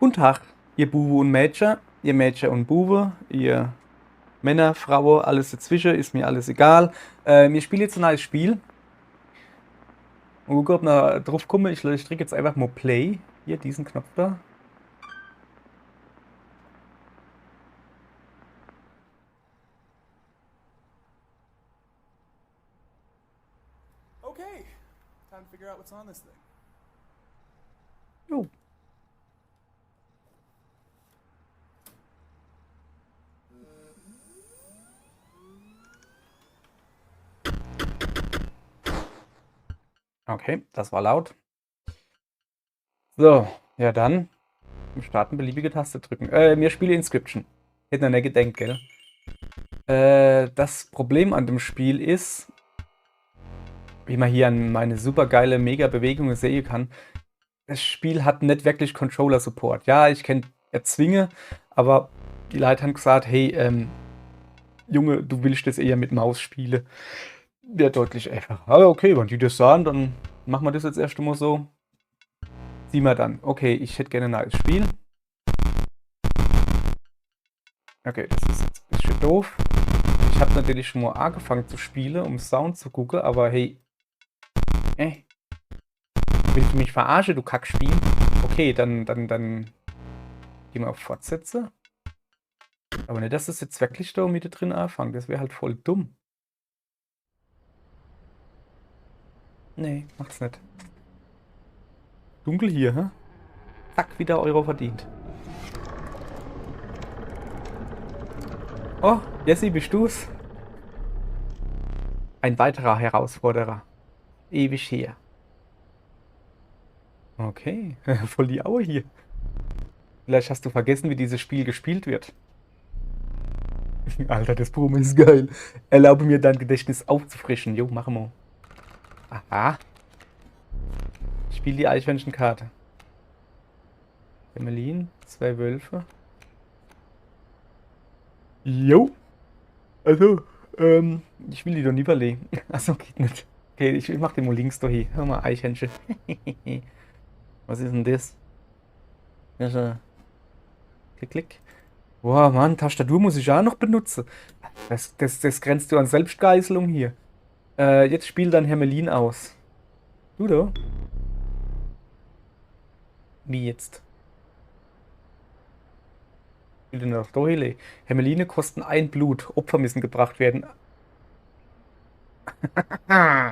Guten Tag, ihr Buwe und Mädchen, ihr Mädchen und Buwe, ihr Männer, Frauen, alles dazwischen, ist mir alles egal. Wir spielen jetzt ein neues Spiel. Und gucken, ob wir drauf kommen. Ich drücke jetzt einfach mal Play. Hier, diesen Knopf da. Okay, time to figure out what's on this thing. Jo. Okay, das war laut. So, ja dann. Starten, beliebige Taste drücken. Wir spielen Inscription. Hätte noch nicht gedacht, gell? Das Problem an dem Spiel ist, wie man hier an meine super geile Mega-Bewegungen sehen kann, das Spiel hat nicht wirklich Controller-Support. Ja, ich kenne Erzwinge, aber die Leute haben gesagt, hey, Junge, du willst das eher mit Maus spielen. Wäre deutlich einfacher. Aber okay, wenn die das sagen, dann machen wir das jetzt erst einmal so. Sehen wir dann. Okay, ich hätte gerne ein neues Spiel. Okay, das ist jetzt ein bisschen doof. Ich habe natürlich schon mal angefangen zu spielen, um Sound zu gucken, aber hey. Willst du mich verarschen, du Kackspiel? Okay, dann gehen wir auf Fortsetze. Aber nicht, dass das jetzt wirklich da mit drin anfängt. Das wäre halt voll dumm. Nee, macht's nicht. Dunkel hier, hä? Zack, wieder Euro verdient. Oh, Jesse, bist du's? Ein weiterer Herausforderer. Ewig her. Okay, voll die Aue hier. Vielleicht hast du vergessen, wie dieses Spiel gespielt wird. Alter, das Promo ist geil. Erlaube mir, dein Gedächtnis aufzufrischen. Jo, machen wir. Aha. Ich spiele die Eichhörnchenkarte. Emmeline, 2 Wölfe. Jo. Also, ich will die doch nie verlegen. Achso, geht nicht. Okay, ich mach den mal links da hier. Hör mal, Eichhörnchen. Was ist denn das? Also, klick, klick. Boah, Mann, Tastatur muss ich auch noch benutzen. Das grenzt du an Selbstgeißelung hier. Jetzt spiel dann Hermelin aus. Du da? Wie jetzt? Spiel den noch Doyle. Hermeline kosten 1 Blut. Opfer müssen gebracht werden.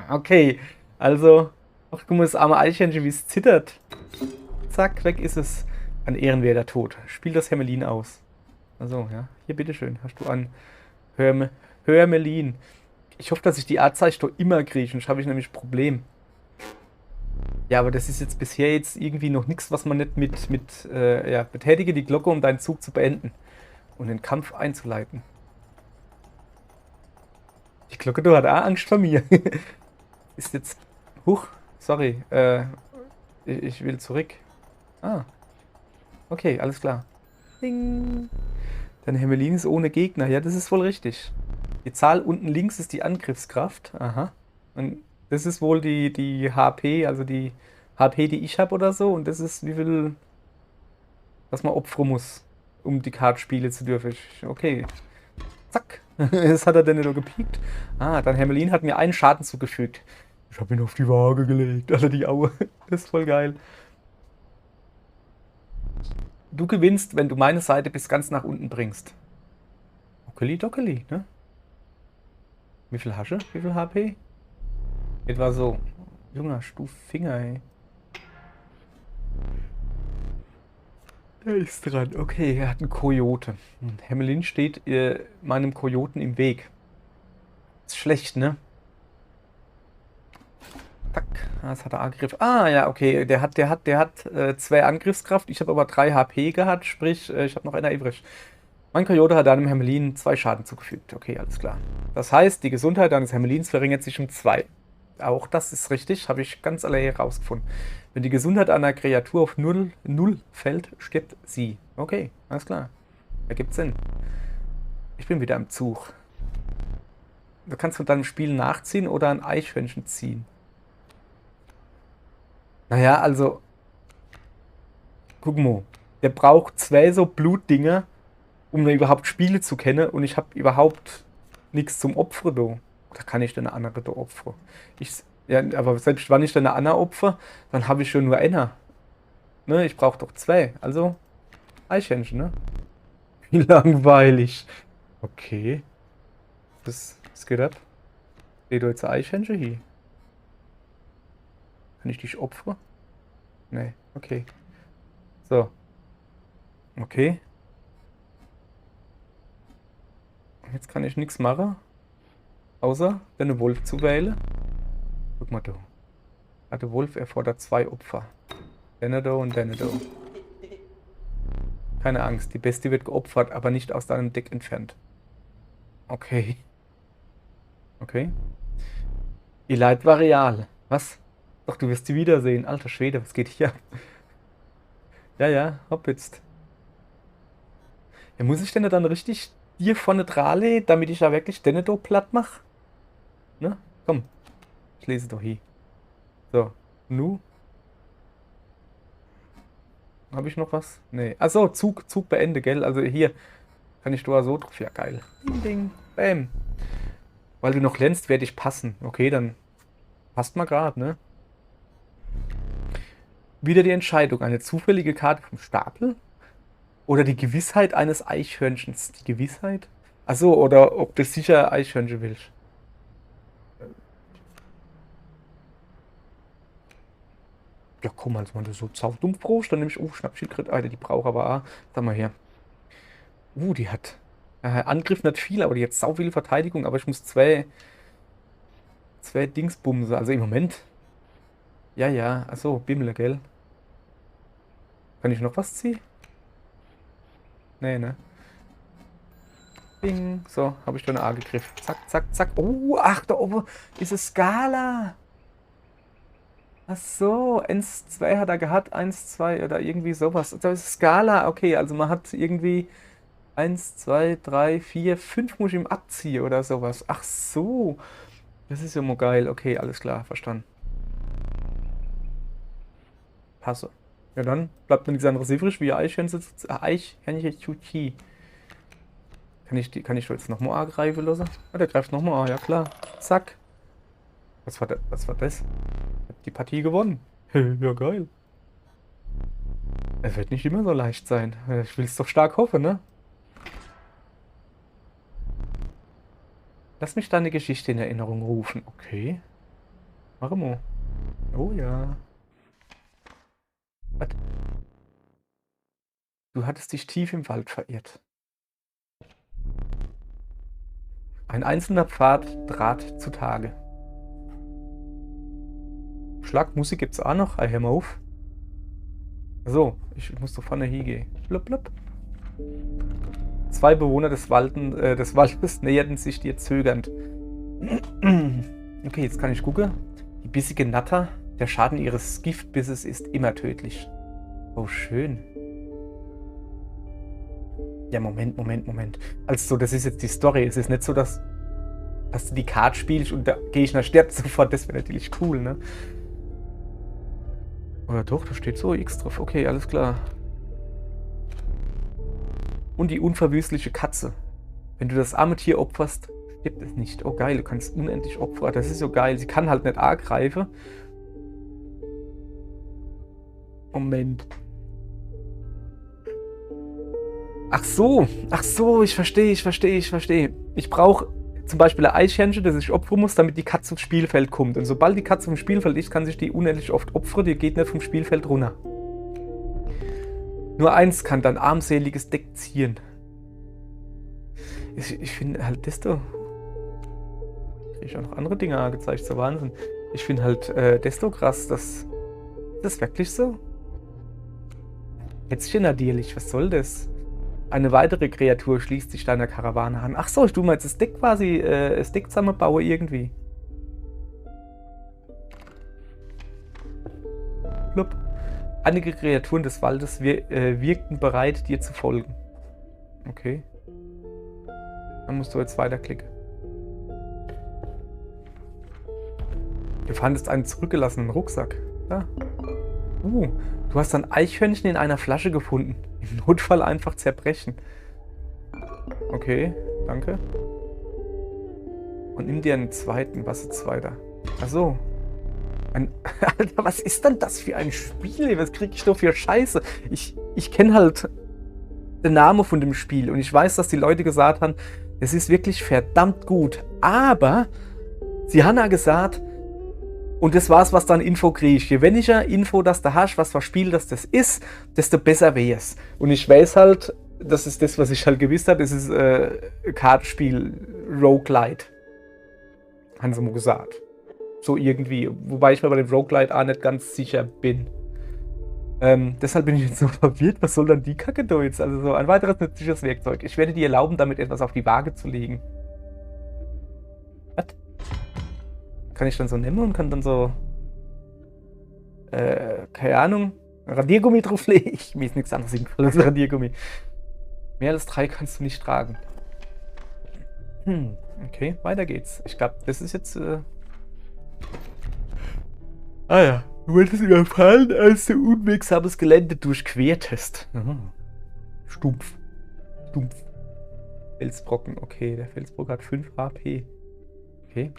Okay. Also, ach, guck mal, das arme Eichhörnchen, wie es zittert. Zack, weg ist es. Ein ehrenwerter Tod. Spiel das Hermelin aus. Also, ja. Hier, bitteschön. Hast du an Hermelin. Ich hoffe, dass ich die A-Zeichen immer kriege, sonst habe ich nämlich ein Problem. Ja, aber das ist jetzt bisher irgendwie noch nichts, was man nicht ja, betätige die Glocke, um deinen Zug zu beenden und den Kampf einzuleiten. Die Glocke, du hast auch Angst vor mir. Ist jetzt... Huch, sorry, ich will zurück. Ah, okay, alles klar. Ding. Dein Hermelin ist ohne Gegner. Ja, das ist wohl richtig. Die Zahl unten links ist die Angriffskraft. Aha. Und das ist wohl die HP, also die HP, die ich habe oder so. Und das ist, wie viel, was man opfern muss, um die Karte spielen zu dürfen. Okay. Zack. Das hat er denn nur gepiekt. Ah, dein Hermelin hat mir einen Schaden zugefügt. Ich habe ihn auf die Waage gelegt. Alter, die Aue. Das ist voll geil. Du gewinnst, wenn du meine Seite bis ganz nach unten bringst. Dockeli, dockeli, ne? Wie viel hast du? Wie viel HP? Etwa so. Junger, du Finger, ey. Der ist dran. Okay, er hat einen Kojote. Hermelin steht meinem Kojoten im Weg. Ist schlecht, ne? Zack. Das hat er Angriff. Ah, ja, okay. Der hat 2 Angriffskraft. Ich habe aber 3 HP gehabt. Sprich, ich habe noch einer übrig. Mein Kojote hat deinem Hermelin 2 Schaden zugefügt. Okay, alles klar. Das heißt, die Gesundheit deines Hermelins verringert sich um 2. Auch das ist richtig, habe ich ganz allein herausgefunden. Wenn die Gesundheit einer Kreatur auf 0 fällt, stirbt sie. Okay, alles klar. Ergibt Sinn. Ich bin wieder am Zug. Du kannst von deinem Spiel nachziehen oder ein Eichhörnchen ziehen. Naja, also. Guck mal. Der braucht 2 so Blutdinger, um überhaupt Spiele zu kennen. Und ich habe überhaupt nichts zum Opfern da. Da kann ich dann eine andere da opfern. Ja, aber selbst wenn ich dann eine andere opfer, dann habe ich schon nur einer. Ne, ich brauche doch 2. Also, Eichhörnchen, ne? Wie langweilig. Okay. Das geht ab. Steht da jetzt ein Eichhörnchen hier? Kann ich dich opfern? Nee, okay. So. Okay. Jetzt kann ich nichts machen, außer den Wolf zu wählen. Guck mal da. Der Wolf erfordert 2 Opfer. Den da und den da. Keine Angst, die Bestie wird geopfert, aber nicht aus deinem Deck entfernt. Okay. Okay. Die Leid war real. Was? Doch, du wirst sie wiedersehen. Alter Schwede, was geht hier ab? Ja, ja, hopp jetzt. Ja, muss ich denn dann richtig hier vorne Drale, damit ich da wirklich den da platt mache? Ne? Komm. Ich lese doch hier. So. Nu. Habe ich noch was? Nee. Achso, Zug beende, gell? Also hier kann ich da so drauf. Ja, geil. Ding, ding. Bam. Weil du noch glänzt, werde ich passen. Okay, dann passt mal gerade, ne? Wieder die Entscheidung. Eine zufällige Karte vom Stapel? Oder die Gewissheit eines Eichhörnchens? Die Gewissheit? Achso, oder ob du sicher Eichhörnchen willst. Ja, komm, als wenn du so zaufdumpf brauchst, dann nehme ich, Schnappschildkröte, Alter, die braucht aber auch. Sag mal her. Die hat Angriff nicht viel, aber die hat sau viel Verteidigung, aber ich muss zwei Dingsbumse, also im Moment. Ja, ja, achso, Bimmel, gell? Kann ich noch was ziehen? Nee, ne? Bing, so, habe ich da eine A gegriffen. Zack, zack, zack. Oh, ach, da oben diese Skala. Ach so, 1, 2 hat er gehabt, 1, 2 oder irgendwie sowas. Da ist Skala, okay, also man hat irgendwie 1, 2, 3, 4, 5 muss ich ihm abziehen oder sowas. Ach so, das ist ja mal geil. Okay, alles klar, verstanden. Passe. Ja, dann bleibt mir nichts anderes übrig, wie Eichhörnchen zu Chi. Kann ich jetzt nochmal A greifen lassen? Ah, der greift nochmal A, ja klar. Zack. Was war das? Hab die Partie gewonnen. Ja, geil. Es wird nicht immer so leicht sein. Ich will es doch stark hoffen, ne? Lass mich deine Geschichte in Erinnerung rufen. Okay. Mach mal. Oh ja. Was? Du hattest dich tief im Wald verirrt. Ein einzelner Pfad trat zutage. Schlagmusik gibt's auch noch. Hör mal auf. So, ich muss doch vorne hingehen. Blub, blub. 2 Bewohner des Waldes näherten sich dir zögernd. Okay, jetzt kann ich gucken. Die bissige Natter, der Schaden ihres Giftbisses ist immer tödlich. Oh, schön. Ja, Moment. Also, das ist jetzt die Story. Es ist nicht so, dass du die Karte spielst und der Gegner stirbt sofort. Das wäre natürlich cool, ne? Oder doch, da steht so X drauf. Okay, alles klar. Und die unverwüstliche Katze. Wenn du das arme Tier opferst, stirbt es nicht. Oh geil, du kannst unendlich opfern. Das ist so geil. Sie kann halt nicht A greifen. Moment. Ach so, ich verstehe. Ich brauche zum Beispiel ein Eichhörnchen, das ich opfern muss, damit die Katze aufs Spielfeld kommt. Und sobald die Katze vom Spielfeld ist, kann sich die unendlich oft opfern. Die geht nicht vom Spielfeld runter. Nur eins kann dein armseliges Deck ziehen. Ich finde halt das da. Kriege ich auch noch andere Dinge angezeigt, so Wahnsinn. Ich finde halt das da krass, das wirklich so? Kätzchen nadierlich, was soll das? Eine weitere Kreatur schließt sich deiner Karawane an. Ach so, ich tue mal jetzt das Deck quasi, das Deck zusammenbauen irgendwie. Blub. Einige Kreaturen des Waldes wirkten bereit, dir zu folgen. Okay. Dann musst du jetzt weiterklicken. Du fandest einen zurückgelassenen Rucksack. Ja. Du hast ein Eichhörnchen in einer Flasche gefunden. Im Notfall einfach zerbrechen. Okay, danke. Und nimm dir einen zweiten. Was ist zweiter? Achso. Alter, was ist denn das für ein Spiel? Was krieg ich doch für Scheiße? Ich kenne halt den Namen von dem Spiel und ich weiß, dass die Leute gesagt haben, es ist wirklich verdammt gut. Aber sie haben ja gesagt, und das war's, was dann Info krieg. Je weniger Info, dass du hast, was für Spiel das ist, desto besser wär's. Und ich weiß halt, das ist das, was ich halt gewusst habe, es ist Kartenspiel Roguelite. Haben sie mal gesagt. So irgendwie. Wobei ich mir bei dem Roguelite auch nicht ganz sicher bin. Deshalb bin ich jetzt so verwirrt. Was soll dann die Kacke da jetzt? Also so ein weiteres nützliches Werkzeug. Ich werde dir erlauben, damit etwas auf die Waage zu legen. Was? Kann ich dann so nehmen und kann dann so keine Ahnung, Radiergummi drauflegen? Mir ist nichts anderes eingefallen als Radiergummi. Mehr als 3 kannst du nicht tragen. Okay, weiter geht's. Ich glaube, das ist jetzt ah ja, du wurdest überfallen, als du unwegsames Gelände durchquertest. Stumpf. Stumpf. Felsbrocken, okay. Der Felsbrocken hat 5 HP. Okay.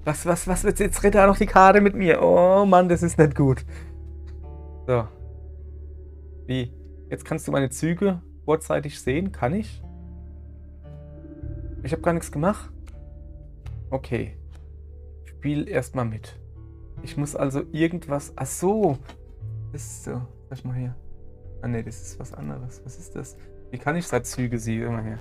Was? Jetzt redet er noch die Karte mit mir. Oh Mann, das ist nicht gut. So. Wie? Jetzt kannst du meine Züge vorzeitig sehen. Kann ich? Ich habe gar nichts gemacht. Okay. Spiel erstmal mit. Ich muss also irgendwas... Ach so. Das ist so. Lass mal her. Ah ne, das ist was anderes. Was ist das? Wie kann ich seit Züge sehen? Immer her.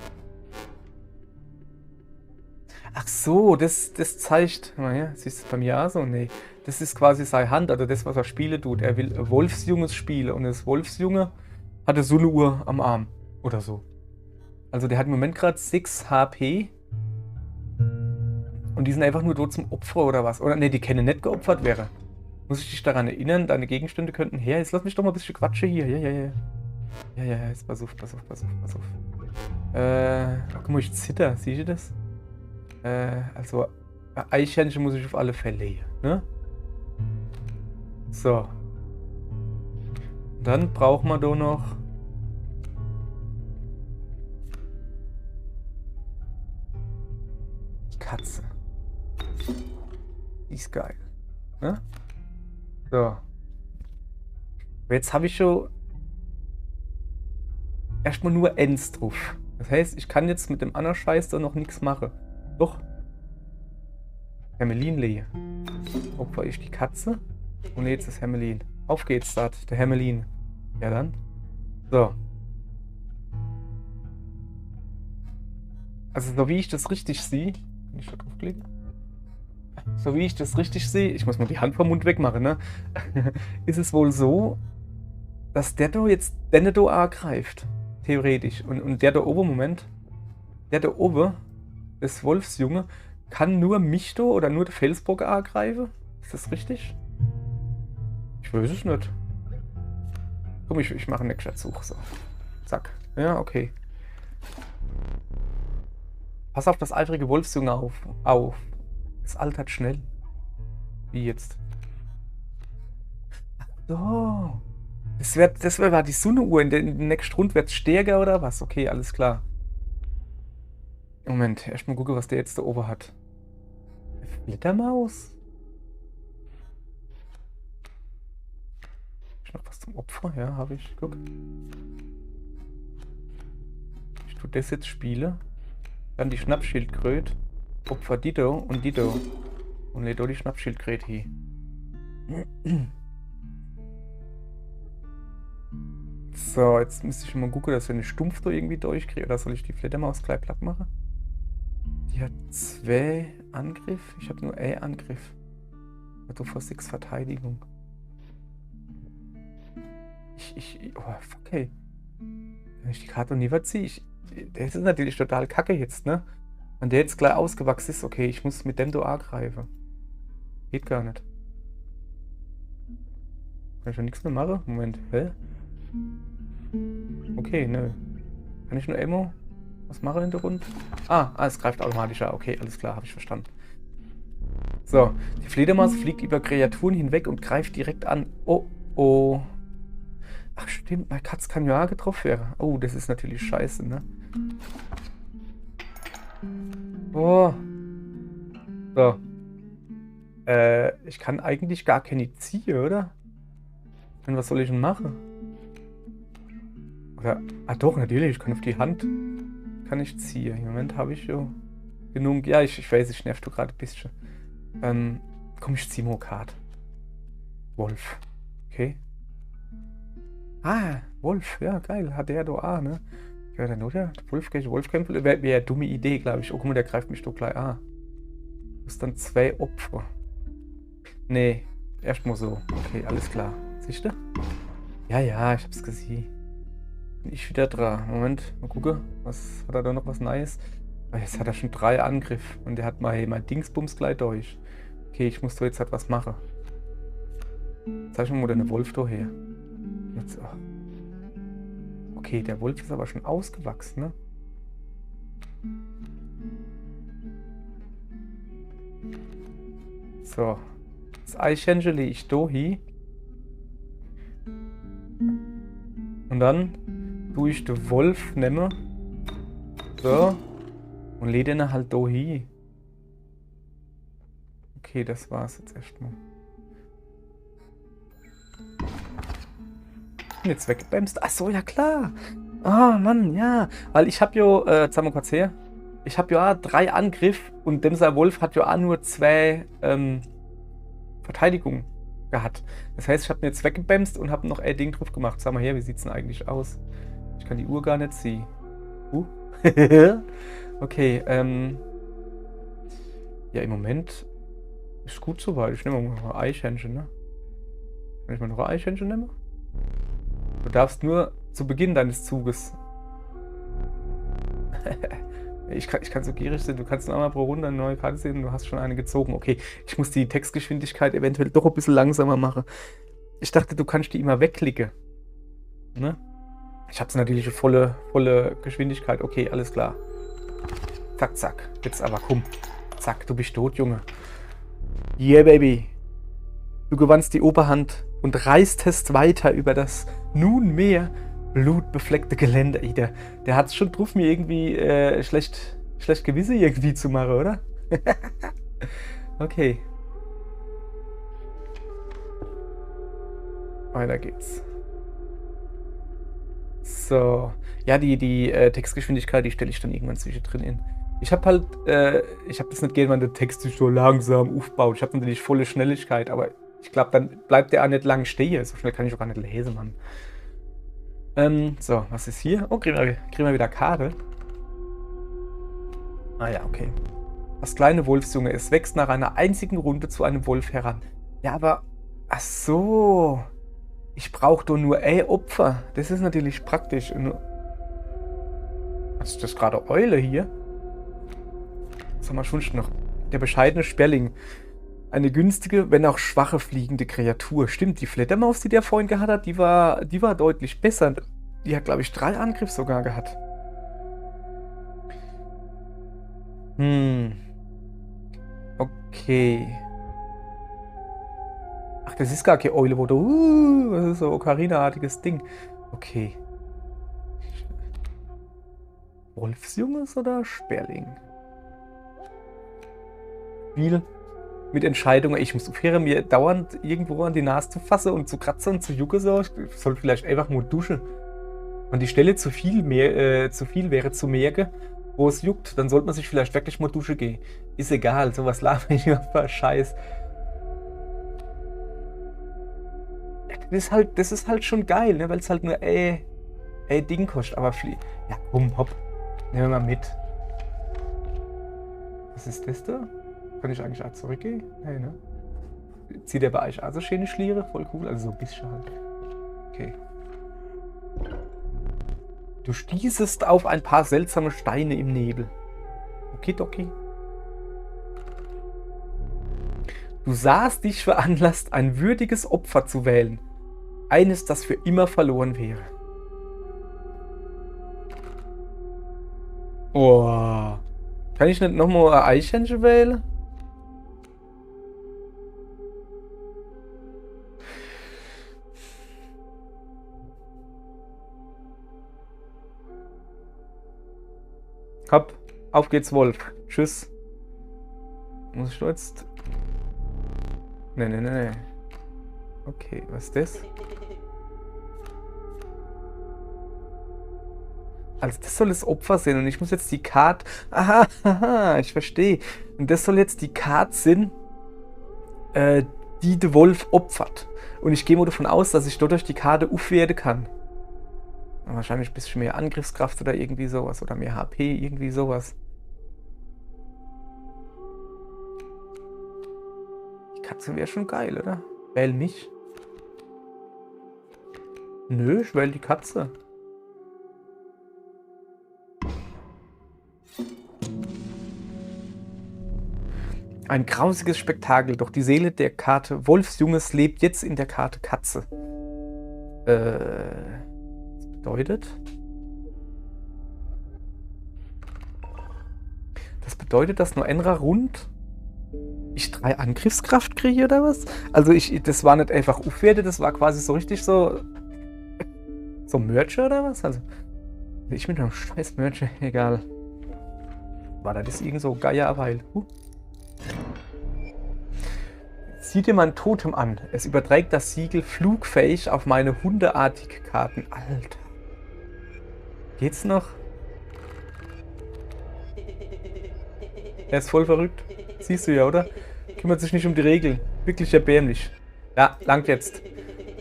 Ach so, das zeigt... Mal her. Siehst du es bei mir auch so? Nee. Das ist quasi seine Hand, oder das, was er spielen tut. Er will Wolfsjunges spielen. Und das Wolfsjunge hatte so eine Uhr am Arm. Oder so. Also der hat im Moment gerade 6 HP. Und die sind einfach nur dort zum Opfer oder was? Oder ne, die können nicht geopfert wäre. Muss ich dich daran erinnern, deine Gegenstände könnten her. Jetzt lass mich doch mal ein bisschen quatschen hier. Ja. Ja, jetzt pass auf. Guck mal, ich zitter. Siehst du das? Also, Eichhörnchen muss ich auf alle Fälle hier, ne? So. Dann brauchen wir da noch... die Katze. Die ist geil. Ne? So. Aber jetzt habe ich schon erstmal nur Ends drauf. Das heißt, ich kann jetzt mit dem anderen Scheiß da noch nichts machen. Doch. Hermelin-Lee. Opfer ich die Katze. Und jetzt ist Hermelin. Auf geht's, Start. Der Hermelin. Ja dann. So. Also so wie ich das richtig sehe. Kann ich da draufklicken? So wie ich das richtig sehe, ich muss mal die Hand vom Mund wegmachen, ne? Ist es wohl so, dass der da jetzt den da angreift. Theoretisch. Und der da oben, Moment. Der da oben, das Wolfsjunge, kann nur mich da oder nur den Felsbrock angreifen? Ist das richtig? Ich weiß es nicht. Komm, ich mache einen Neckschatzzug. So. Zack. Ja, okay. Pass auf das eifrige Wolfsjunge auf. Es altert schnell. Wie jetzt? Ach so. Das war die Sonnenuhr. In der nächsten Runde wird es stärker oder was? Okay, alles klar. Moment, erstmal gucken, was der jetzt da oben hat. Flittermaus? Hab ich noch was zum Opfer? Ja, habe ich. Guck. Ich tue das jetzt spielen. Dann die Schnappschildkröte. Opfer Dido und Dido. Und lädt auch die Schnappschildkröte hier. So, jetzt müsste ich mal gucken, dass wir eine Stumpf da irgendwie durchkriege. Oder soll ich die Fledermaus gleich platt machen? Die hat 2 Angriff. Ich habe nur Angriff. Hat doch vor 6 Verteidigung. Oh, fuck, ey. Wenn ich die Karte nie verziehe, das ist natürlich total kacke jetzt, ne? Wenn der jetzt gleich ausgewachsen ist, okay, ich muss mit dem da angreifen. Geht gar nicht. Kann ich ja nichts mehr machen? Moment, hä? Okay, nö. Kann ich nur Ammo was machen in der Runde? Es greift automatisch. Ja, okay, alles klar, habe ich verstanden. So, die Fledermaus fliegt über Kreaturen hinweg und greift direkt an. Oh, oh. Ach stimmt, meine Katze kann ja getroffen werden. Oh, das ist natürlich scheiße, ne? Oh. So. Ich kann eigentlich gar keine ziehen, oder? Und was soll ich denn machen? Oder, doch, natürlich, ich kann auf die Hand kann ich ziehen. Im Moment habe ich ja genug. Ja, ich weiß, ich nerv du gerade ein bisschen. Komm, ich ziehe mal Karte. Wolf. Okay. Wolf, ja, geil. Hat der da ne? Ja, dann oder? Wolf gegen Wolfkämpfer wäre eine dumme Idee, glaube ich. Oh, guck mal, der greift mich doch gleich an. Du hast dann 2 Opfer. Nee, erstmal so. Okay, alles klar. Siehst du? Ja, ich hab's gesehen. Bin ich wieder dran. Moment, mal gucken. Was hat er da noch was Neues? Jetzt hat er schon 3 Angriff und der hat mein Dingsbums gleich durch. Okay, ich muss doch jetzt halt was machen. Zeig mir mal den Wolf da her. Jetzt, okay, der Wolf ist aber schon ausgewachsen, ne? So. Das Eichhörnchen lege ich da hin. Und dann tue ich den Wolf nehmen. So. Und lege den halt da hin. Okay, das war's jetzt erstmal. Jetzt weggebämst. Ach so, ja klar. Mann, ja. Weil ich habe ja, sagen wir kurz her. Ich habe ja 3 Angriff und Demser Wolf hat ja auch nur 2 Verteidigung gehabt. Das heißt, ich habe mir jetzt weggebämst und habe noch ein Ding drauf gemacht. Sag mal her, wie sieht's denn eigentlich aus? Ich kann die Uhr gar nicht sehen. Okay, ja, im Moment ist gut soweit. Ich nehme mal ein Eichhörnchen, ne? Wenn ich mal noch ein Eichhörnchen nehme? Du darfst nur zu Beginn deines Zuges. Ich kann so gierig sein, du kannst nur einmal pro Runde eine neue Karte sehen und du hast schon eine gezogen. Okay, ich muss die Textgeschwindigkeit eventuell doch ein bisschen langsamer machen. Ich dachte, du kannst die immer wegklicken. Ne? Ich habe es natürlich volle Geschwindigkeit. Okay, alles klar. Zack, zack. Jetzt aber komm. Zack, du bist tot, Junge. Yeah, Baby. Du gewannst die Oberhand und reistest weiter über das nunmehr blutbefleckte Gelände. Ey, der hat es schon drauf, mir irgendwie schlecht Gewisse irgendwie zu machen, oder? Okay. Weiter geht's. So. Ja, die Textgeschwindigkeit, die stelle ich dann irgendwann zwischendrin in. Ich habe halt, ich habe das nicht gern, wenn der Text sich so langsam aufbaut. Ich habe natürlich volle Schnelligkeit, aber ich glaube, dann bleibt der auch nicht lang stehen. So schnell kann ich auch gar nicht lesen, Mann. So, was ist hier? Oh, kriegen wir wieder Karte. Ja, okay. Das kleine Wolfsjunge, es wächst nach einer einzigen Runde zu einem Wolf heran. Ja, aber... Ach so. Ich brauche doch nur Opfer. Das ist natürlich praktisch. Was ist das gerade? Eule hier? Was haben wir schon noch? Der bescheidene Sperling. Eine günstige, wenn auch schwache fliegende Kreatur. Stimmt, die Fledermaus, die der vorhin gehabt hat, die war deutlich besser. Die hat, glaube ich, 3 Angriff sogar gehabt. Okay. Ach, das ist gar keine Eule, wo du... das ist so ein Ocarina-artiges Ding. Okay. Wolfsjunges oder Sperling? Spiel mit Entscheidungen. Ich muss aufhören, mir dauernd irgendwo an die Nase zu fassen und zu kratzen und zu jucken. So. Ich sollte vielleicht einfach mal duschen. Wenn die Stelle zu viel wäre zu merken, wo es juckt, dann sollte man sich vielleicht wirklich mal duschen gehen. Ist egal, sowas laber ich einfach Scheiß. Das ist halt schon geil, ne? Weil es halt nur Ding kostet. Aber ja, komm, hopp. Nehmen wir mal mit. Was ist das da? Kann ich eigentlich auch zurückgehen? Hey, ne? Zieht der bei euch auch so schöne Schliere? Voll cool. Also so ein bisschen halt. Okay. Du stießest auf ein paar seltsame Steine im Nebel. Okidoki. Du sahst dich veranlasst, ein würdiges Opfer zu wählen. Eines, das für immer verloren wäre. Oh. Kann ich nicht nochmal ein Eichhörnchen wählen? Hopp. Auf geht's, Wolf. Tschüss. Muss ich da jetzt... Nee, nee, nee, nee. Okay, was ist das? Also das soll das Opfer sein und ich muss jetzt die Karte... Aha, aha, ich verstehe. Und das soll jetzt die Karte sein, die der Wolf opfert. Und ich gehe mal davon aus, dass ich dadurch die Karte aufwerten kann. Wahrscheinlich ein bisschen mehr Angriffskraft oder irgendwie sowas. Oder mehr HP, irgendwie sowas. Die Katze wäre schon geil, oder? Wähl mich. Nö, ich wähle die Katze. Ein grausiges Spektakel, doch die Seele der Karte Wolfsjunges lebt jetzt in der Karte Katze. Das bedeutet... Das bedeutet, dass nur Enra rund ich 3 Angriffskraft kriege, oder was? Also das war nicht einfach aufwerte, das war quasi so richtig so... So Mercher, oder was? Also, ich mit einem scheiß Mercher, egal. War das irgend so Geierweil? Sieh dir mein Totem an. Es überträgt das Siegel flugfähig auf meine hundeartige Karten. Alter. Geht's noch? Er ist voll verrückt. Siehst du ja, oder? Kümmert sich nicht um die Regeln. Wirklich erbärmlich. Ja, langt jetzt.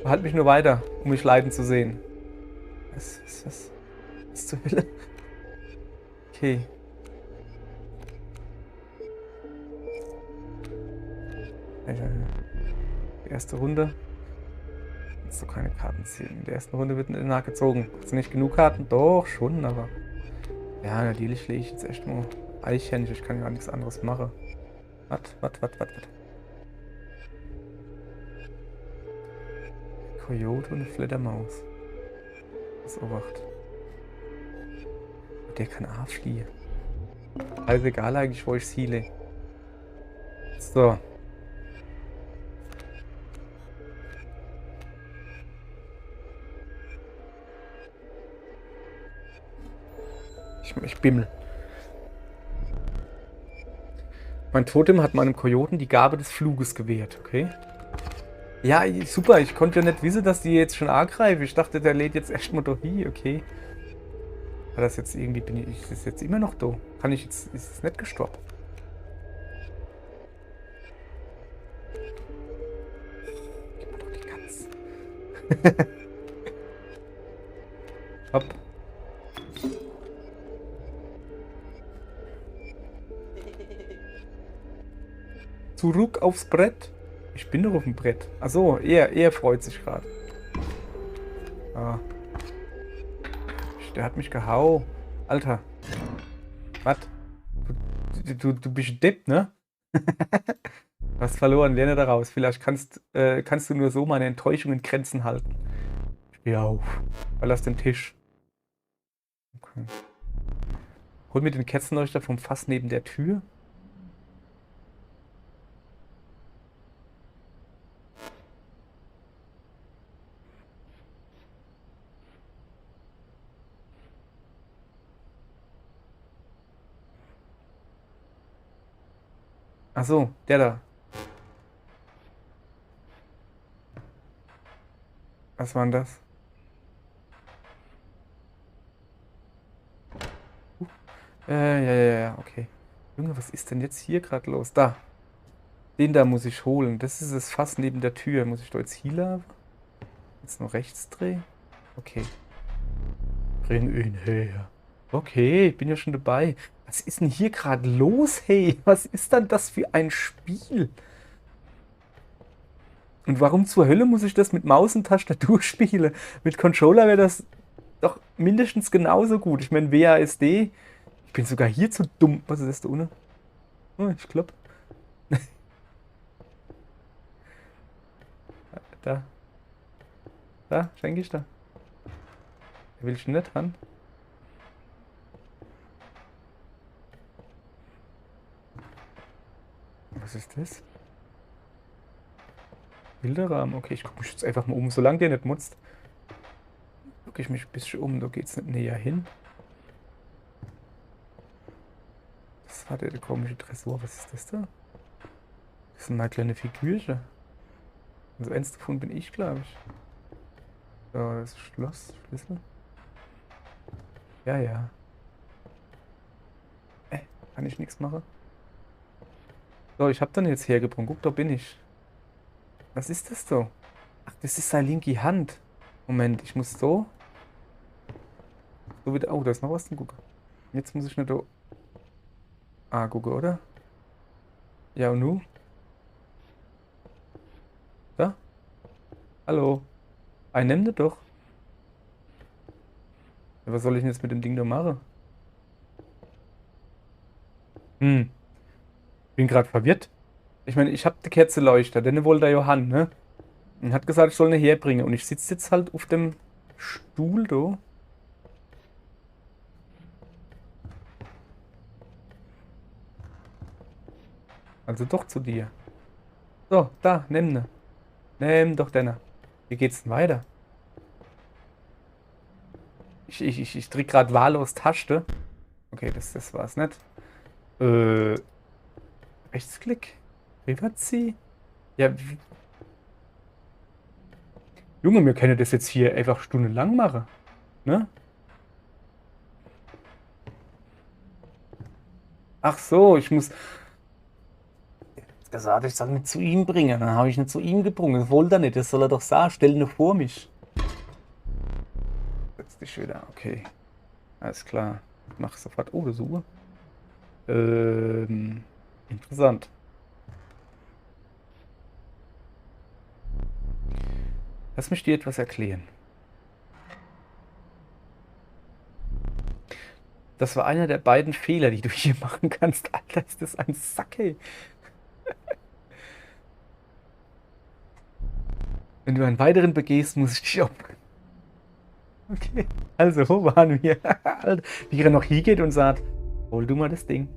Halt mich nur weiter, um mich leiden zu sehen. Was zur Hölle? Okay. Die erste Runde. Kannst du keine Karten ziehen. In der ersten Runde wird nachgezogen. Hast du nicht genug Karten? Doch, schon, aber... Ja, natürlich lege ich jetzt echt nur Eichhörnchen. Ich kann ja nichts anderes machen. Was? Coyote und eine Fledermaus. Das Obacht. Der kann A fliehen. Also egal eigentlich, wo ich ziele. So. Ich bimmel. Mein Totem hat meinem Kojoten die Gabe des Fluges gewährt, okay? Ja, super, ich konnte ja nicht wissen, dass die jetzt schon angreifen. Ich dachte, der lädt jetzt erstmal doch hier, okay. Aber das jetzt irgendwie, ist das jetzt immer noch da? Kann ich jetzt, ist es nicht gestorben? Gib mir doch die Katze. Hopp. Zurück aufs Brett. Ich bin doch auf dem Brett. Achso, er freut sich gerade. Ah. Der hat mich gehauen. Alter. Was? Du bist Depp, ne? Du hast verloren, lerne daraus. Vielleicht kannst du nur so meine Enttäuschung in Grenzen halten. Steh auf. Verlass den Tisch. Okay. Hol mir den Kerzenleuchter vom Fass neben der Tür. Ach so, der da. Was war denn das? Ja, okay. Junge, was ist denn jetzt hier gerade los? Da. Den da muss ich holen. Das ist das Fass neben der Tür. Muss ich da jetzt Healer? Jetzt noch rechts drehen? Okay. Bring ihn her. Okay, ich bin ja schon dabei. Was ist denn hier gerade los, hey? Was ist denn das für ein Spiel? Und warum zur Hölle muss ich das mit Maus und Tastatur spielen? Mit Controller wäre das doch mindestens genauso gut. Ich meine, WASD. Ich bin sogar hier zu dumm. Was ist das da unten? Oh, ich glaube. Da. Da, schenke ich da. Will ich nicht haben? Was ist das? Bilderrahmen. Okay, ich gucke mich jetzt einfach mal um. Solange der nicht mutzt, gucke ich mich ein bisschen um. Da geht es nicht näher hin. Das war der komische Tresor. Was ist das da? Das sind mal kleine Figürchen. Also eins davon bin ich, glaube ich. So, das Schloss, Schlüssel. Ja, ja. Kann ich nichts machen? So, ich habe dann jetzt hergebrungen. Guck, da bin ich. Was ist das so? Ach, das ist seine linke Hand. Moment, ich muss so. So wieder. Oh, da ist noch was zum Gucken. Jetzt muss ich nicht da. Gucken, oder? Ja, und nu? Da? Hallo? Nimm das doch. Ja, was soll ich denn jetzt mit dem Ding da machen? Bin gerade verwirrt. Ich meine, ich habe die Kerze Leuchter, den wollte der Johann, ne? Und hat gesagt, ich soll eine herbringen. Und ich sitze jetzt halt auf dem Stuhl da. Also doch zu dir. So, da, nimm ne. Nimm doch deine. Wie geht's denn weiter? Ich drück gerade wahllos Taste. Okay, das war's nicht. Rechtsklick. Privacy. Ja, Junge, wir können das jetzt hier einfach stundenlang machen. Ne? Ach so, ich muss. Gesagt, ich soll nicht zu ihm bringen. Dann habe ich nicht zu ihm gebrungen. Das wollte er nicht. Das soll er doch sagen. Stell ihn vor mich. Setz dich wieder. Okay. Alles klar. Mach sofort. Oh, das Uhr. Interessant. Lass mich dir etwas erklären. Das war einer der beiden Fehler, die du hier machen kannst. Alter, ist das ein Sack, ey. Wenn du einen weiteren begehst, muss ich dich auch. Okay, also, wo waren wir? Wie er noch hingeht und sagt, hol du mal das Ding.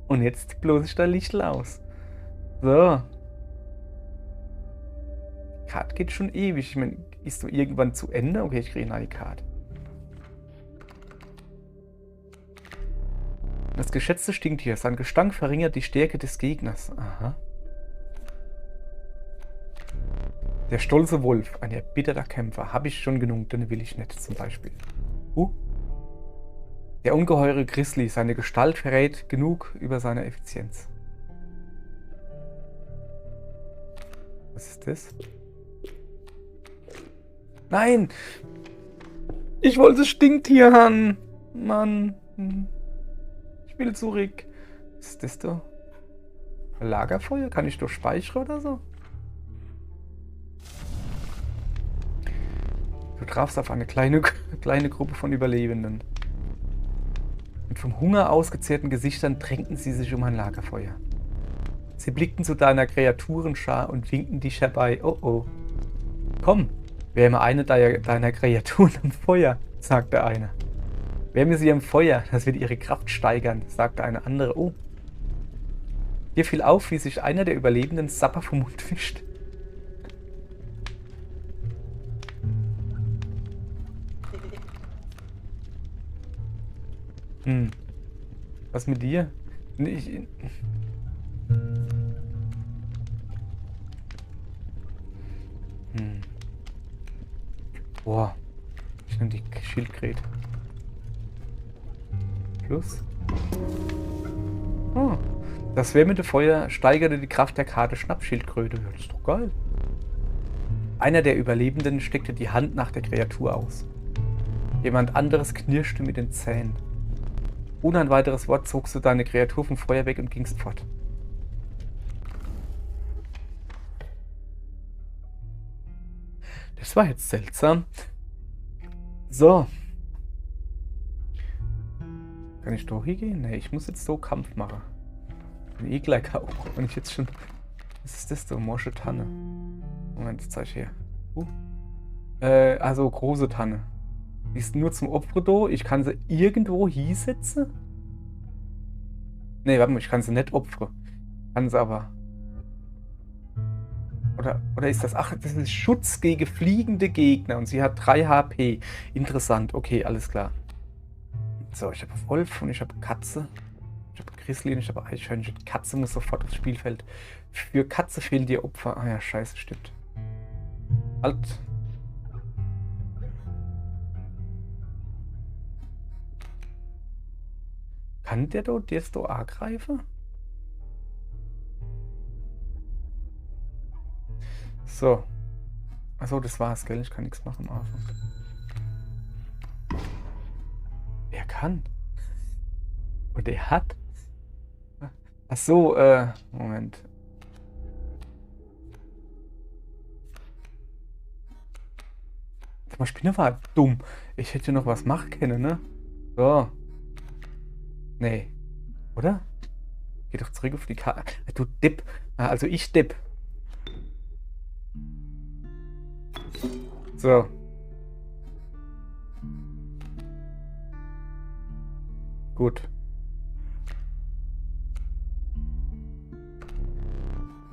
Und jetzt bloß ich da Lichtel aus. So. Die Karte geht schon ewig. Ich meine, ist du irgendwann zu Ende? Okay, ich kriege eine Karte. Das geschätzte Stinktier. Sein Gestank verringert die Stärke des Gegners. Aha. Der stolze Wolf, ein erbitterter Kämpfer. Habe ich schon genug, den will ich nicht, zum Beispiel. Der ungeheure Grizzly, seine Gestalt verrät genug über seine Effizienz. Was ist das? Nein! Ich wollte das Stinktier haben! Mann! Ich will zurück. Was ist das da? Lagerfeuer? Kann ich doch speichern oder so? Du trafst auf eine kleine Gruppe von Überlebenden. Mit vom Hunger ausgezehrten Gesichtern drängten sie sich um ein Lagerfeuer. Sie blickten zu deiner Kreaturenschar und winkten dich herbei. Oh oh. Komm, wärme eine deiner Kreaturen am Feuer, sagte einer. Wärme sie am Feuer, das wird ihre Kraft steigern, sagte eine andere. Oh. Dir fiel auf, wie sich einer der Überlebenden Sapper vom Mund wischt. Was mit dir? Boah. Ich nehme die Schildkröte. Plus. Oh. Das wärmende Feuer steigerte die Kraft der Karte Schnappschildkröte. Das ist doch geil. Einer der Überlebenden steckte die Hand nach der Kreatur aus. Jemand anderes knirschte mit den Zähnen. Ohne ein weiteres Wort zogst du deine Kreatur vom Feuer weg und gingst fort. Das war jetzt seltsam. So. Kann ich doch hier gehen? Ne, ich muss jetzt so Kampf machen. Bin eh gleich K.O. Und ich jetzt schon. Was ist das so? Morsche Tanne. Moment, das zeige ich her. Also große Tanne. Die ist nur zum Opfer da. Ich kann sie irgendwo hinsetzen. Ne, warte mal, ich kann sie nicht opfern. Kann's aber. Oder ist das... Ach, das ist Schutz gegen fliegende Gegner und sie hat 3 HP. Interessant. Okay, alles klar. So, ich habe Wolf und ich habe Katze. Ich habe Grizzly und ich habe Eichhörnchen. Katze muss sofort aufs Spielfeld. Für Katze fehlen dir Opfer. Ah ja, scheiße, stimmt. Halt. Kann der dort jetzt da angreifen? So. Achso, das war's, gell? Ich kann nichts machen am Anfang. Er kann. Und er hat. Achso, Moment. Die Spinne war dumm. Ich hätte noch was machen können, ne? So. Nee. Oder? Geh doch zurück auf die Karte. Du Depp. Also ich Depp. So. Gut.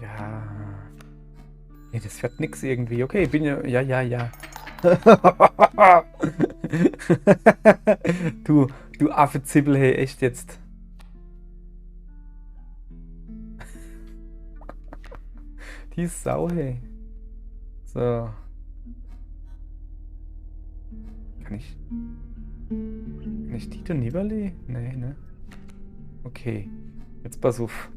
Ja. Nee, das wird nix irgendwie. Okay, bin ja. Ja. Du Affe-Zippel, hey, echt jetzt. Die Sau, hey. So. Kann ich Tito Nibali? Nee, ne? Okay. Jetzt pass auf.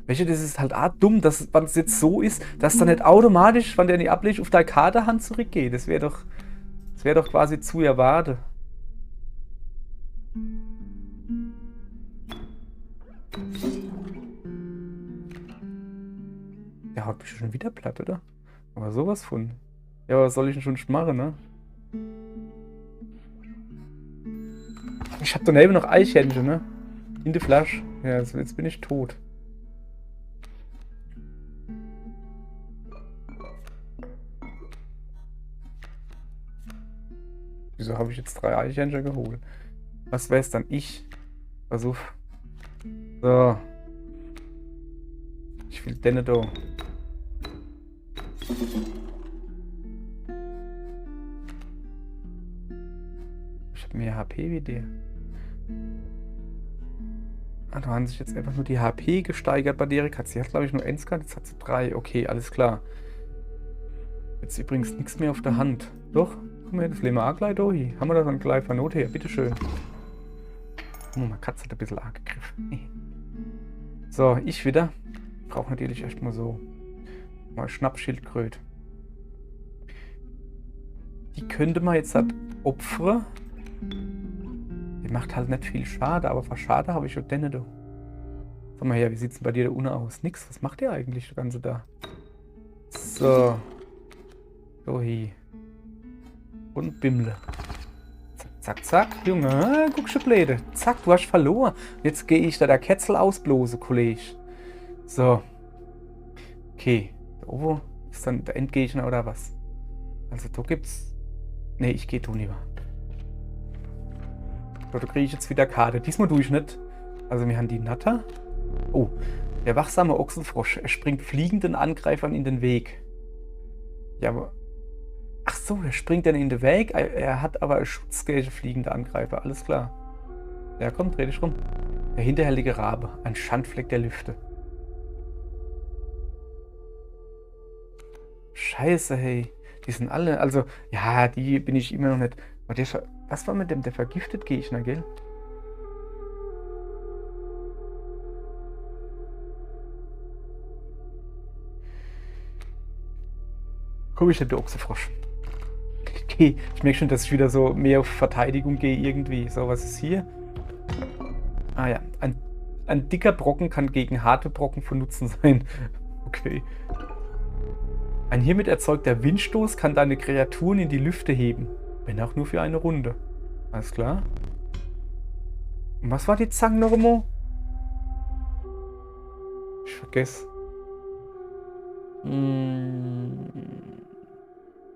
Welche, das ist halt auch dumm, dass wenn es jetzt so ist, dass dann nicht automatisch, wenn der nicht ablegt, auf deine Kaderhand zurückgeht. Das wäre doch quasi zu erwarten. Der haut mich schon wieder platt, oder? Aber sowas von. Ja, was soll ich denn schon machen, ne? Ich hab daneben noch Eichhörnchen, ne? In der Flasche. Ja, jetzt bin ich tot. Wieso habe ich jetzt 3 Eichhörnchen geholt? Was wäre es dann? Ich. Versuch. So. Ich will den da. Ich habe mehr HP wie der. Ah, da haben sich jetzt einfach nur die HP gesteigert bei der. Sie hat, glaube ich, nur 1 gehabt, jetzt hat sie 3. Okay, alles klar. Jetzt übrigens nichts mehr auf der Hand. Doch, guck mal, das legen wir auch gleich da hin. Haben wir da dann gleich von Not her? Bitteschön. Oh, meine Katze hat ein bisschen angegriffen. So, ich wieder. Brauche natürlich erstmal so mal Schnappschildkröte. Die könnte man jetzt halt opfern. Die macht halt nicht viel Schade, aber für Schade habe ich schon denne da. Sag mal her, wie sieht es bei dir da unten aus? Nix, was macht der eigentlich das Ganze da? So. So hier. Und Bimmle. Zack, zack, Junge. Guck schon blöde. Zack, du hast verloren. Jetzt gehe ich da der Ketzel ausblosen, Kollege. So. Okay. Da oben ist dann der Endgegner oder was? Also da gibt's... Ne, ich gehe lieber. So, da kriege ich jetzt wieder Karte. Diesmal tue ich nicht. Also wir haben die Natter. Oh, der wachsame Ochsenfrosch. Er springt fliegenden Angreifern in den Weg. Ja, aber... Ach so, er springt dann in den Weg. Er hat aber einen Schutz gegen fliegende Angreifer. Alles klar. Ja, komm, dreh dich rum. Der hinterhältige Rabe. Ein Schandfleck der Lüfte. Scheiße, hey. Die sind alle... Also, ja, die bin ich immer noch nicht... Was war mit dem? Der vergiftet Gegner, gell? Komisch, der Ochsenfrosch. Okay, ich merke schon, dass ich wieder so mehr auf Verteidigung gehe irgendwie. So, was ist hier? Ah ja, ein dicker Brocken kann gegen harte Brocken von Nutzen sein. Okay. Ein hiermit erzeugter Windstoß kann deine Kreaturen in die Lüfte heben. Wenn auch nur für eine Runde. Alles klar. Und was war die Zange noch immer? Ich vergesse.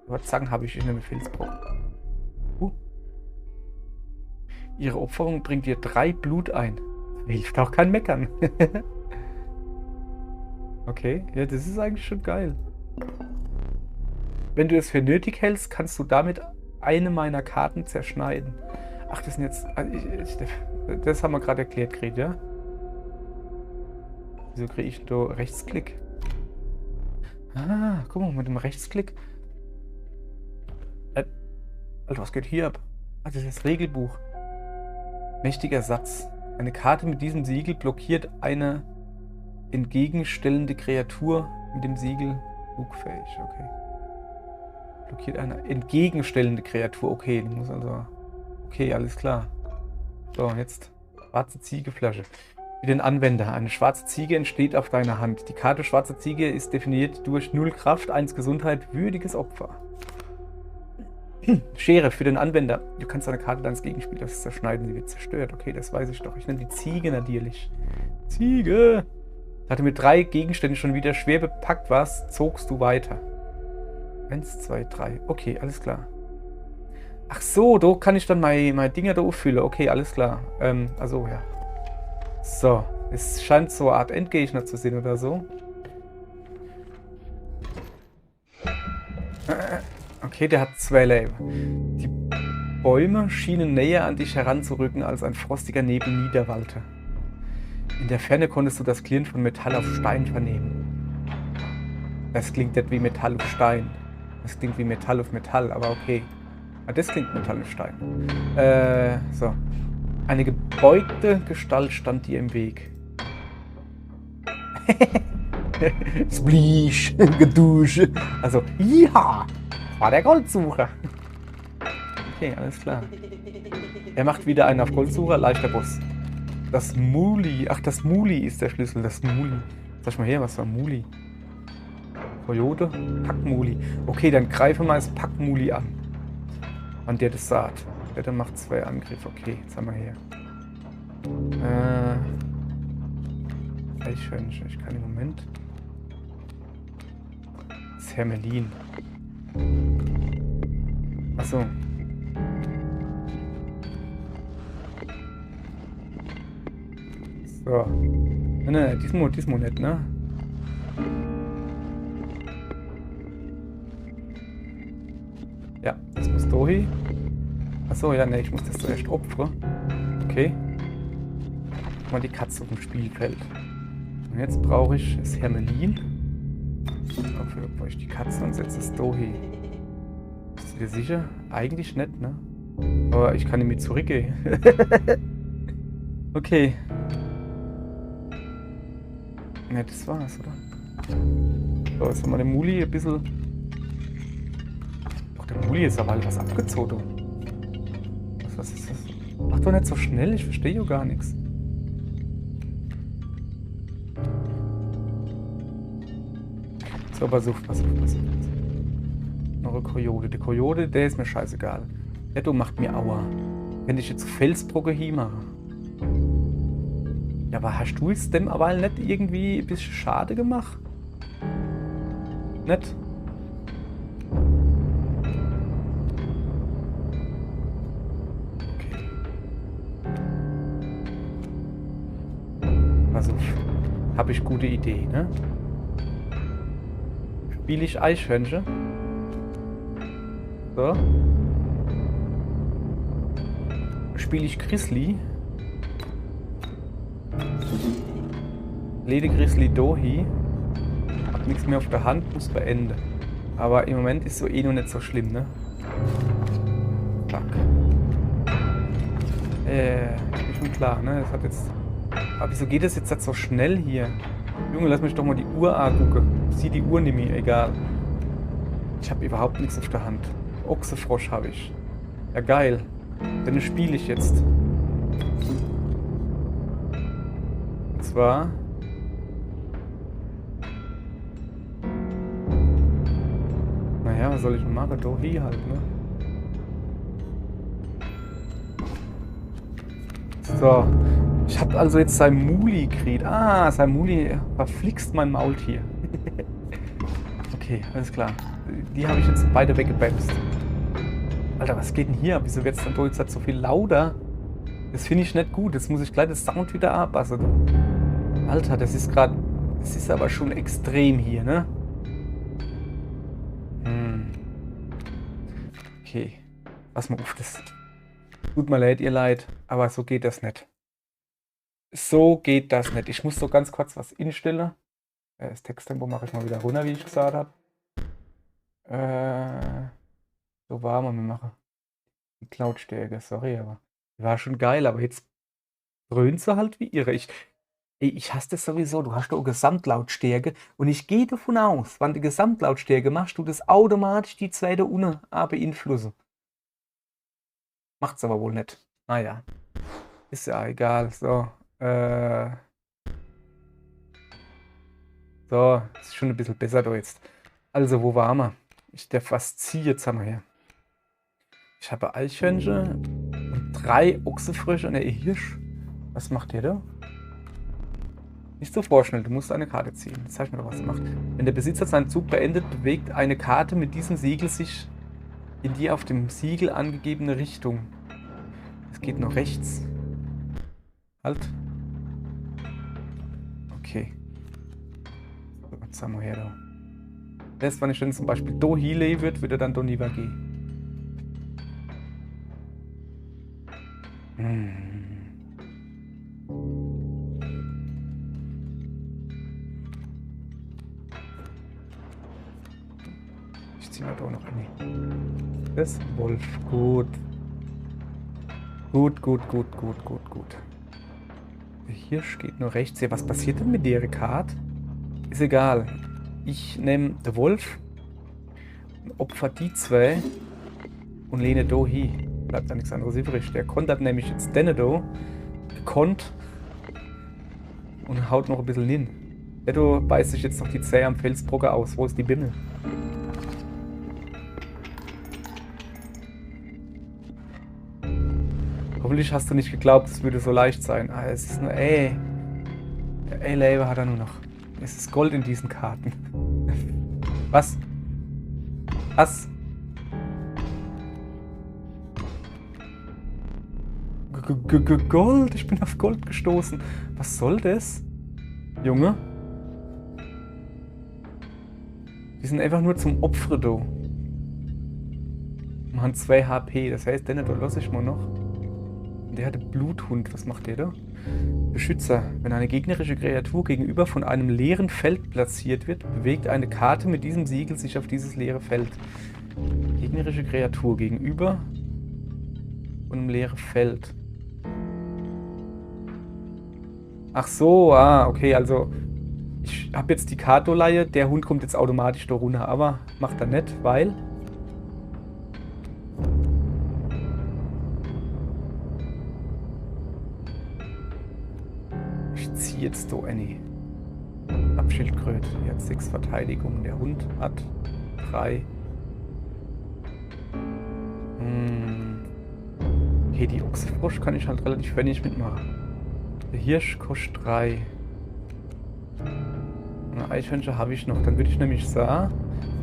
Aber Zangen habe ich in einem Filzbrock. Ihre Opferung bringt dir 3 Blut ein. Hilft auch kein Meckern. Okay, ja, das ist eigentlich schon geil. Wenn du es für nötig hältst, kannst du damit eine meiner Karten zerschneiden. Ach, das sind jetzt... das haben wir gerade erklärt, Gret, ja? Wieso kriege ich da Rechtsklick? Ah, guck mal, mit dem Rechtsklick. Alter, was geht hier ab? Ah, das ist das Regelbuch. Mächtiger Satz. Eine Karte mit diesem Siegel blockiert eine entgegenstellende Kreatur mit dem Siegel flugfähig. Okay. Blockiert eine entgegenstellende Kreatur. Okay, die muss also... Okay, alles klar. So, jetzt schwarze Ziegeflasche. Für den Anwender. Eine schwarze Ziege entsteht auf deiner Hand. Die Karte schwarze Ziege ist definiert durch 0 Kraft, 1 Gesundheit, würdiges Opfer. Schere für den Anwender. Du kannst eine Karte deines Gegenspielers zerschneiden, sie wird zerstört. Okay, das weiß ich doch. Ich nenne die Ziege natürlich. Ziege! Da du mit 3 Gegenständen schon wieder schwer bepackt warst, zogst du weiter. 1, 2, 3. Okay, alles klar. Ach so, da kann ich dann meine Dinger da auffüllen. Okay, alles klar. Also, ja. So, es scheint so eine Art Endgegner zu sein oder so. Okay, der hat 2 Leben. Die Bäume schienen näher an dich heranzurücken, als ein frostiger Nebel niederwallte. In der Ferne konntest du das Klirren von Metall auf Stein vernehmen. Das klingt nicht wie Metall auf Stein. Das klingt wie Metall auf Metall, aber okay. Ah, das klingt Metall auf Stein. So. Eine gebeugte Gestalt stand dir im Weg. Splish, geduscht. Also, ja, war der Goldsucher. Okay, alles klar. Er macht wieder einen auf Goldsucher, leichter Boss. Das Muli. Ach, das Muli ist der Schlüssel. Das Muli. Sag mal her, was war Muli? Coyote? Packmuli. Okay, dann greifen wir das Packmuli an. An der das sagt. Der macht 2 Angriffe. Okay, jetzt haben wir her. Ich kann im Moment. Das Hermelin. Achso. So. Nein, diesmal nicht, ne? Ja, das muss durch. Achso, ja, ne, ich muss das zuerst opfern. Okay. Mal die Katze auf dem Spielfeld. Und jetzt brauche ich das Hermelin. Dafür brauche ich die Katze und setze es da hin. Bist du dir sicher? Eigentlich nicht, ne? Aber ich kann ihn mit zurückgehen. Okay. Ne, das war's, oder? So, jetzt haben wir den Muli ein bisschen... Doch, der Muli ist aber halt was abgezogen. Was ist das? Mach doch nicht so schnell, ich verstehe ja gar nichts. So, pass auf. Noch eine Kojote. Der Kojote, der ist mir scheißegal. Der du macht mir Aua. Wenn ich jetzt Felsbrücke hier mache. Ja, aber hast du es dem aber nicht irgendwie ein bisschen schade gemacht? Nicht? Okay. Also, habe ich gute Idee, ne? Spiele ich Eichhörnchen. So. Spiele ich Grizzly. Lede Grizzly Dohi. Hab nichts mehr auf der Hand, muss beenden. Aber im Moment ist so eh noch nicht so schlimm, ne? Fuck. Ist schon klar, ne? Das hat jetzt. Aber wieso geht das jetzt so schnell hier? Junge, lass mich doch mal die Uhr angucken. Ich sehe die Uhr nicht mehr, egal. Ich habe überhaupt nichts auf der Hand. Ochsefrosch habe ich. Ja, geil. Dann spiele ich jetzt. Und zwar... Naja, was soll ich machen? Doch hier halt, ne? So. Ich habe also jetzt sein Muli gekriegt. Ah, sein Muli verflixt mein Maultier. Okay, alles klar. Die habe ich jetzt beide weggebämst. Alter, was geht denn hier? Wieso wird es dann doch jetzt halt so viel lauter? Das finde ich nicht gut. Jetzt muss ich gleich das Sound wieder anpassen. Alter, das ist gerade Das ist aber schon extrem hier, ne? Okay. Pass mal auf, das tut mir leid, ihr Leid, aber so geht das nicht. So geht das nicht. Ich muss so ganz kurz was instellen. Das Texttempo mache ich mal wieder runter, wie ich gesagt habe. So war wir machen. Die Lautstärke, sorry, aber die war schon geil, aber jetzt dröhnt sie halt wie irre. Ich hasse das sowieso. Du hast doch Gesamtlautstärke und ich gehe davon aus, wenn du Gesamtlautstärke machst, du das automatisch die zweite unten beeinflussen. Macht's aber wohl nicht. Naja, ist ja egal. So, so, ist schon ein bisschen besser da jetzt. Also, wo waren wir? Ich darf was ziehen, jetzt haben wir hier. Ich habe Eichhörnchen und 3 Ochsenfrösche und ein Hirsch. Was macht der da? Nicht so vorschnell, du musst eine Karte ziehen. Zeig mir doch, was er macht. Wenn der Besitzer seinen Zug beendet, bewegt eine Karte mit diesem Siegel sich in die auf dem Siegel angegebene Richtung. Es geht noch rechts. Halt. Okay. So, jetzt haben wir her da. Das, wenn ich dann zum Beispiel da hinlegen würde, würde er dann da nie gehen. Ich ziehe mal da noch eine. Das Wolf. Gut. Gut. Der Hirsch geht nur rechts. Ja, was passiert denn mit der Karte? Ist egal. Ich nehme den Wolf, opfer die 2 und lehne da hin. Bleibt da nichts anderes übrig. Der kontert nämlich jetzt den da, gekonnt und haut noch ein bisschen hin. Der da beißt sich jetzt noch die Zähne am Felsbrocken aus. Wo ist die Bimmel? Hoffentlich hast du nicht geglaubt, es würde so leicht sein. Ah, es ist nur, ey, Labor hat er nur noch. Es ist Gold in diesen Karten. Was? Was? Gold? Ich bin auf Gold gestoßen. Was soll das? Junge? Die sind einfach nur zum Opfer da. Machen 2 HP. Das heißt, den da lasse ich mal noch. Der hatte Bluthund. Was macht der da? Beschützer. Wenn eine gegnerische Kreatur gegenüber von einem leeren Feld platziert wird, bewegt eine Karte mit diesem Siegel sich auf dieses leere Feld. Gegnerische Kreatur gegenüber von einem leeren Feld. Ach so, okay, also ich habe jetzt die Karte-Leihe, der Hund kommt jetzt automatisch da runter, aber macht er nicht, weil... Ich ziehe jetzt da eine Abschildkröte, die hat 6 Verteidigung, der Hund hat 3. Okay, die Ochsenfrosch kann ich halt relativ wenig mitmachen. Der Hirsch kostet 3. Eine Eichhörnchen habe ich noch. Dann würde ich nämlich sagen,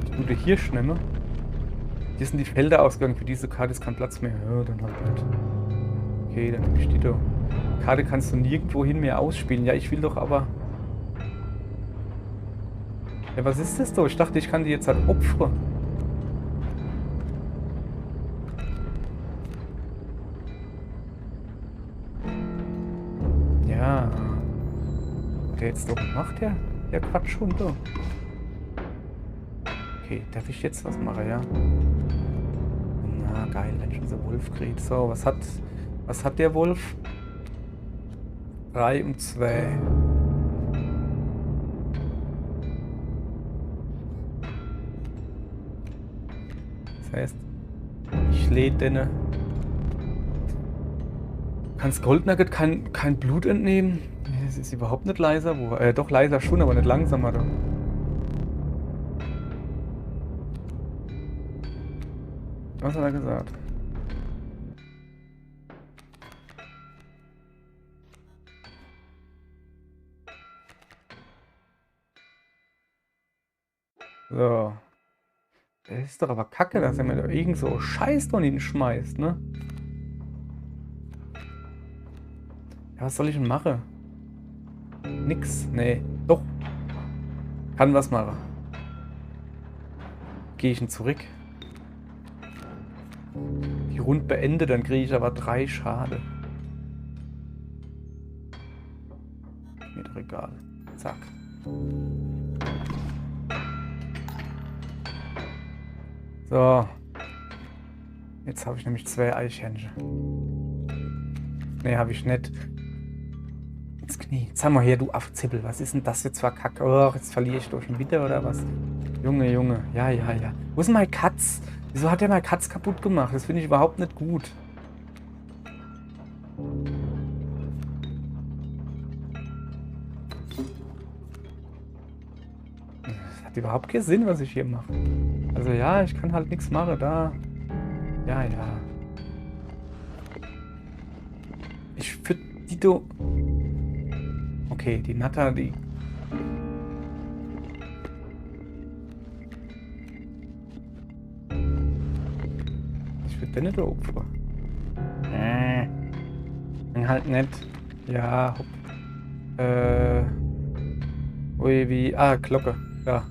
ich tue den Hirsch nehmen. Hier sind die Felder ausgegangen. Für diese Karte ist kein Platz mehr. Ja, dann halt nicht. Okay, dann nehme ich die da. Die Karte kannst du nirgendwohin mehr ausspielen. Ja, ich will doch aber... Ja, was ist das da? Ich dachte, ich kann die jetzt halt opfern. Ja. Was der jetzt doch macht, der Quatschhund da. Okay, darf ich jetzt was machen, ja? Na, geil, wenn schon so Wolf kriegt. So, was hat der Wolf? 3 und 2. Das heißt, ich lädt den. Kannst Goldnugget kein Blut entnehmen? Es ist überhaupt nicht leiser. Doch leiser schon, aber nicht langsamer. Doch. Was hat er gesagt? So. Das ist doch aber kacke, dass er mir da irgend so Scheiß dran hinschmeißt, ne? Ja, was soll ich denn machen? Nix. Nee. Doch. Kann was machen. Gehe ich ihn zurück. Die Runde beende, dann kriege ich aber 3 Schade. Mir doch egal. Zack. So. Jetzt habe ich nämlich 2 Eichhörnchen. Ne, habe ich nicht. Ins Knie. Zeig mal her, du Affzippel. Was ist denn das jetzt für Kacke? Oh, jetzt verliere ich durch den Witter oder was? Junge, Junge. Ja, ja, ja. Wo ist mein Katz? Wieso hat der mein Katz kaputt gemacht? Das finde ich überhaupt nicht gut. Das hat überhaupt keinen Sinn, was ich hier mache. Also ja, ich kann halt nichts machen. Da. Ja, ja. Ich für Dito. Okay, die Natter, die. Ich würde den nicht Opfer. Dann halt nicht. Ja, hopp. Ui, wie. Ah, Glocke. Ja.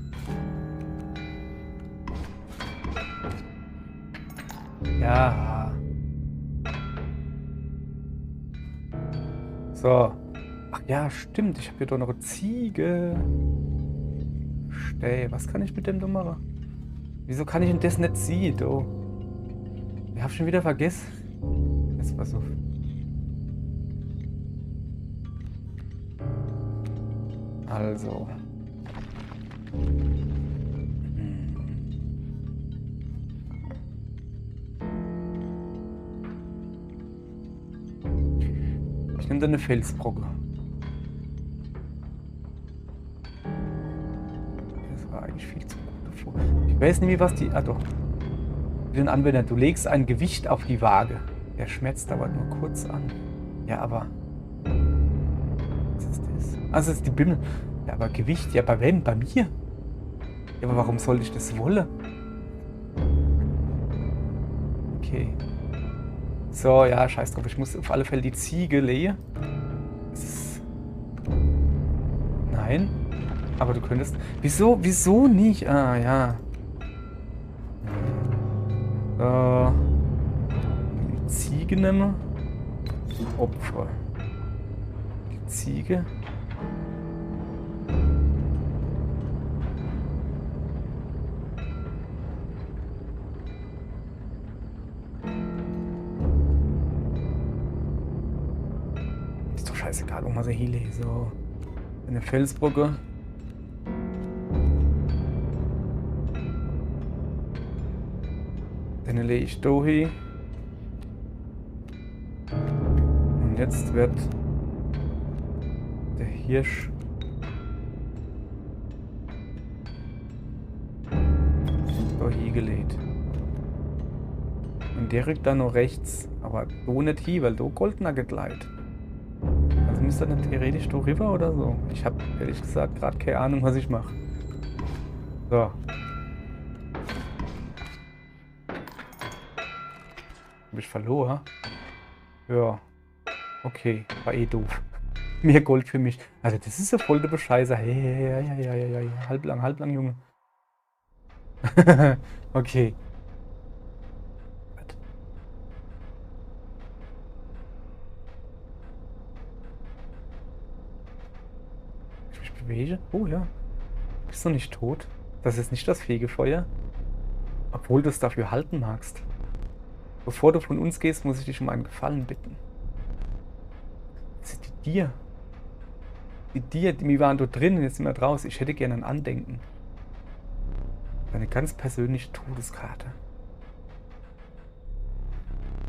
Ja. So. Ach ja, stimmt. Ich habe hier doch noch eine Ziege. Steh, was kann ich mit dem da machen? Wieso kann ich denn das nicht sehen, du? Ich hab schon wieder vergessen. Jetzt pass auf. Also. Ich nehme da eine Felsbrocke. Das war eigentlich viel zu gut davor. Ich weiß nicht, was die... Ah doch. Für den Anwender, du legst ein Gewicht auf die Waage. Der schmerzt aber nur kurz an. Ja, aber... Was ist das? Ah, das ist die Bimmel. Ja, aber Gewicht, ja, bei wem? Bei mir? Ja, aber warum sollte ich das wollen? Okay. So, ja, scheiß drauf. Ich muss auf alle Fälle die Ziege lehen. Nein. Aber du könntest... Wieso nicht? Ah, ja. So. Die Ziege nehmen. Opfer. Die Ziege. Ist doch scheißegal, wo man sie hier so. Eine Felsbrücke. Dann lege ich da hin. Und jetzt wird der Hirsch da hingelegt. Und der rückt dann noch rechts. Aber da nicht hin, weil da Goldnugget leiht. Also müsste dann theoretisch da rüber oder so. Ich habe ehrlich gesagt gerade keine Ahnung, was ich mache. So. Hab ich verloren? Ja. Okay, war eh doof. Mehr Gold für mich. Also das ist ja voll der Bescheißer. Hey. Halblang, Junge. Okay. Ich mich bewege? Oh ja. Du bist noch nicht tot. Das ist nicht das Fegefeuer. Obwohl du es dafür halten magst. Bevor du von uns gehst, muss ich dich um einen Gefallen bitten. Das ist die Dir. Die Dir, wir waren dort drin und jetzt sind wir draußen. Ich hätte gerne ein Andenken. Eine ganz persönliche Todeskarte.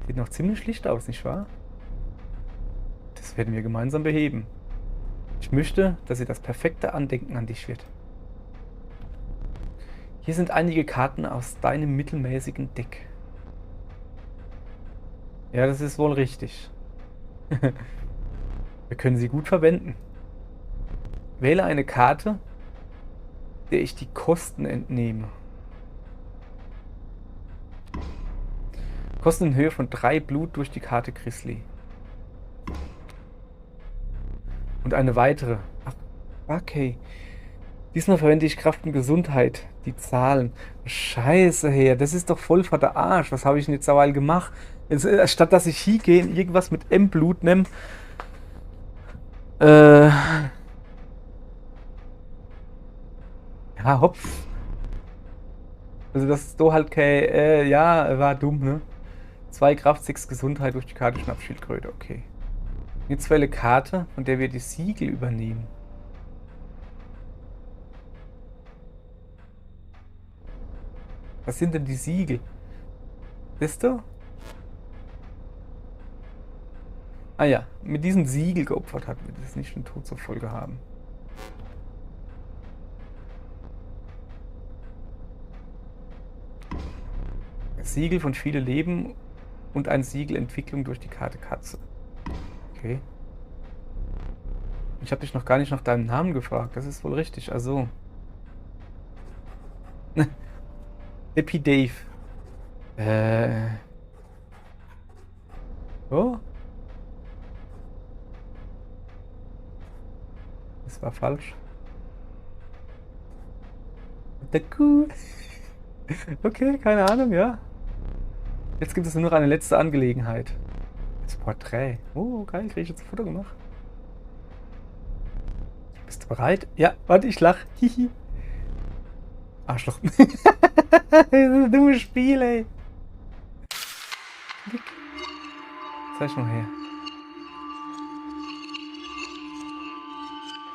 Sieht noch ziemlich licht aus, nicht wahr? Das werden wir gemeinsam beheben. Ich möchte, dass sie das perfekte Andenken an dich wird. Hier sind einige Karten aus deinem mittelmäßigen Deck. Ja, das ist wohl richtig. Wir können sie gut verwenden. Wähle eine Karte, der ich die Kosten entnehme. Kosten in Höhe von 3 Blut durch die Karte Grizzly. Und eine weitere. Ach, okay. Diesmal verwende ich Kraft und Gesundheit. Die Zahlen. Scheiße her, das ist doch voll vor der Arsch. Was habe ich denn jetzt derweil gemacht? Jetzt, statt dass ich hier gehe und irgendwas mit M-Blut nehme. Ja, Hopf. Also das ist doch halt kein, ja, war dumm, ne? 2 Kraft, 6 Gesundheit durch die Karte Schnappschildkröte, okay. Jetzt wähle Karte, von der wir die Siegel übernehmen. Was sind denn die Siegel? Wisst du? Ah ja, mit diesem Siegel geopfert hat, wird es nicht den Tod zur Folge haben. Das Siegel von viele Leben und ein Siegel Entwicklung durch die Karte Katze. Okay. Ich habe dich noch gar nicht nach deinem Namen gefragt. Das ist wohl richtig. Also. Happy Dave. Oh. Das war falsch. Der Kuh. Okay, keine Ahnung, ja. Jetzt gibt es nur noch eine letzte Angelegenheit. Das Porträt. Oh, geil, kriege ich jetzt ein Foto gemacht. Bist du bereit? Ja, warte, ich lach. Hihi. Arschloch. Das ist ein dummes Spiel, ey. Zeig mal her.